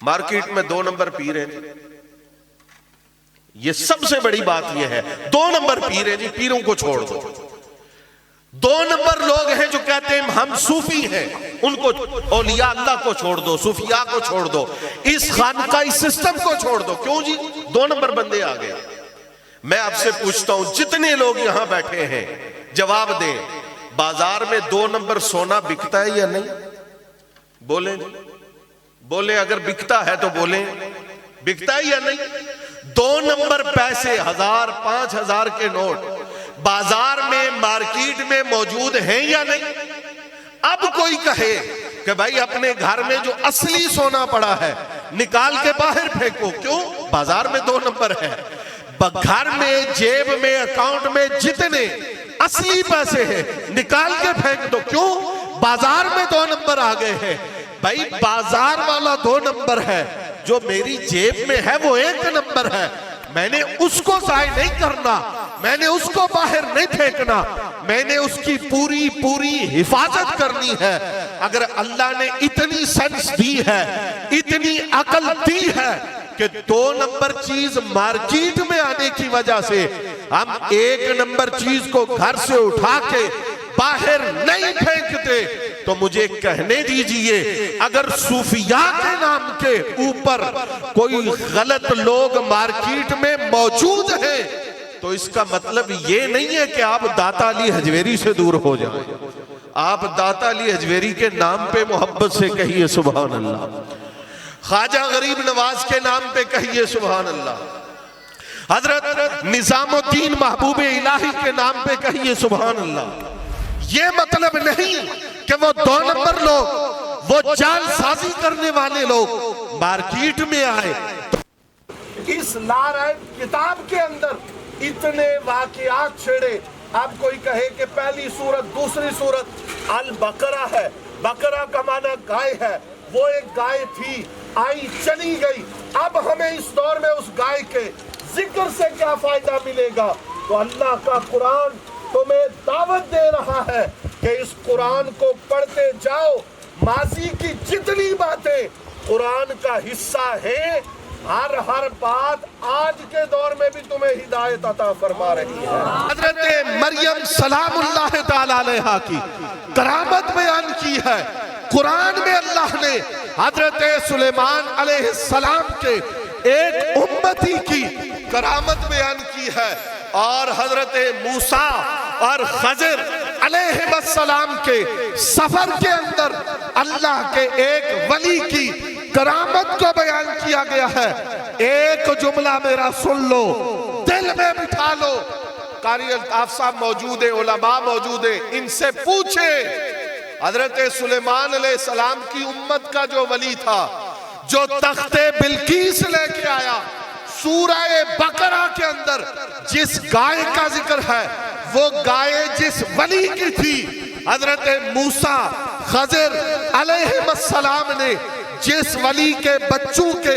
Market میں 2 number پیر ہیں جی، یہ سب سے بڑی بات یہ ہے، 2 نمبر پیر ہیں جی، پیروں کو چھوڑ دو۔ 2 نمبر لوگ ہیں جو کہتے ہیں ہم صوفی ہیں، ان کو، اولیاء اللہ کو چھوڑ دو، صوفیاء کو چھوڑ دو، اس خانقاہی سسٹم کو چھوڑ دو۔ کیوں جی؟ 2 نمبر بندے آ گئے۔ میں آپ سے پوچھتا ہوں، جتنے لوگ یہاں بیٹھے ہیں جواب دیں، بازار میں 2 نمبر سونا بکتا ہے یا نہیں؟ بولیں جی، بولیں، اگر بکتا ہے تو بولیں، بکتا ہے یا نہیں؟ 2 نمبر پیسے 1000 5000 کے نوٹ بازار میں، مارکیٹ میں موجود ہیں یا نہیں؟ اب کوئی کہے کہ بھائی اپنے گھر میں جو اصلی سونا پڑا ہے نکال کے باہر پھینکو، کیوں؟ بازار میں 2 نمبر ہے۔ گھر میں، جیب میں، اکاؤنٹ میں جتنے اصلی پیسے ہیں نکال کے پھینک دو، کیوں؟ بازار میں 2 نمبر آ گئے ہیں۔ بھائی بازار والا 2 نمبر ہے، جو میری جیب میں ہے وہ 1 نمبر ہے، میں نے اس کو ضائع نہیں کرنا، میں نے اس کو باہر نہیں پھینکنا، میں نے اس کی پوری حفاظت کرنی ہے۔ اگر اللہ نے اتنی سینس دی ہے، اتنی عقل دی ہے کہ 2 نمبر چیز مارکیٹ میں آنے کی وجہ سے ہم 1 نمبر چیز کو گھر سے اٹھا کے باہر نہیں پھینکتے، تو مجھے کہنے دیجئے اگر صوفیاء کے نام کے اوپر کوئی غلط لوگ مارکیٹ میں موجود ہیں تو اس کا مطلب یہ نہیں ہے کہ آپ داتا علی حجویری سے دور ہو جائیں۔ آپ داتا علی حجویری کے نام پہ محبت سے کہیے سبحان اللہ، خواجہ غریب نواز کے نام پہ کہیے سبحان اللہ، حضرت نظام الدین محبوب الہی کے نام پہ کہیے سبحان اللہ۔ یہ مطلب نہیں کہ وہ 2 نمبر لوگ، وہ جال سازی کرنے والے لوگ مارکیٹ میں آئے۔ اس لارائب کتاب کے اندر اتنے واقعات چھڑے، اب کوئی کہے کہ پہلی سورت، دوسری سورت البقرہ ہے، بقرہ کا معنی گائے ہے، وہ ایک گائے تھی، آئی چلی گئی، اب ہمیں اس دور میں اس گائے کے ذکر سے کیا فائدہ ملے گا؟ تو اللہ کا قرآن تمہیں دعوت دے رہا ہے کہ اس قرآن کو پڑھتے جاؤ، ماضی کی جتنی باتیں قرآن کا حصہ ہیں، ہر بات آج کے دور میں بھی تمہیں ہدایت عطا فرما رہی ہے۔ حضرت مریم سلام اللہ تعالیٰ علیہا کی کرامت بیان کی ہے قرآن میں۔ اللہ نے حضرت سلیمان علیہ السلام کے ایک امتی کی کرامت بیان کی ہے، اور حضرت موسیٰ اور خضر علیہ السلام کے سفر کے اندر اللہ کے ایک ولی کی کرامت کو بیان کیا گیا ہے۔ ایک جملہ میرا سن لو، دل میں بٹھا لو، قاری الطاف صاحب موجود ہیں، علماء موجود ہیں، ان سے پوچھیں، حضرت سلیمان علیہ السلام کی امت کا جو ولی تھا، جو تخت بلقیس لے کے آیا، سورہ بقرہ کے اندر جس گائے کا ذکر ہے وہ گائے جس ولی کی تھی، حضرت موسیٰ خضر علیہ السلام نے جس ولی کے بچوں کے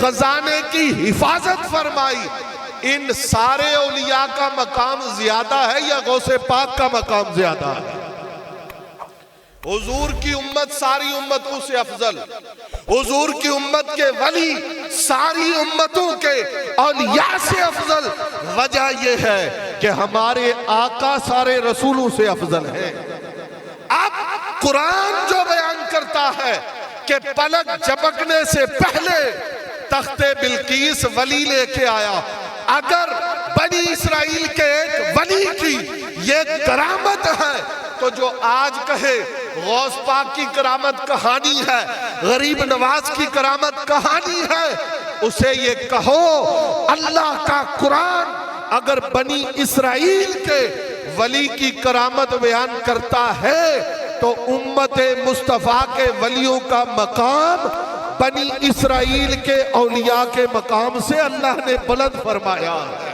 خزانے کی حفاظت فرمائی، ان سارے اولیاء کا مقام زیادہ ہے یا غوث پاک کا مقام زیادہ ہے؟ حضور کی امت ساری امتوں سے افضل، حضور کی امت کے ولی ساری امتوں کے اولیاء سے افضل۔ وجہ یہ ہے کہ ہمارے آقا سارے رسولوں سے افضل ہیں۔ اب قرآن جو بیان کرتا ہے کہ پلک جھپکنے سے پہلے تخت بلقیس ولی لے کے آیا، اگر بنی اسرائیل کے ایک ولی کی یہ کرامت ہے تو جو آج کہے غوث پاک کی کرامت کہانی ہے، غریب نواز کی کرامت کہانی ہے، اسے یہ کہو اللہ کا قرآن اگر بنی اسرائیل کے ولی کی کرامت بیان کرتا ہے تو امت مصطفیٰ کے ولیوں کا مقام بنی اسرائیل کے اولیاء کے مقام سے اللہ نے بلند فرمایا ہے۔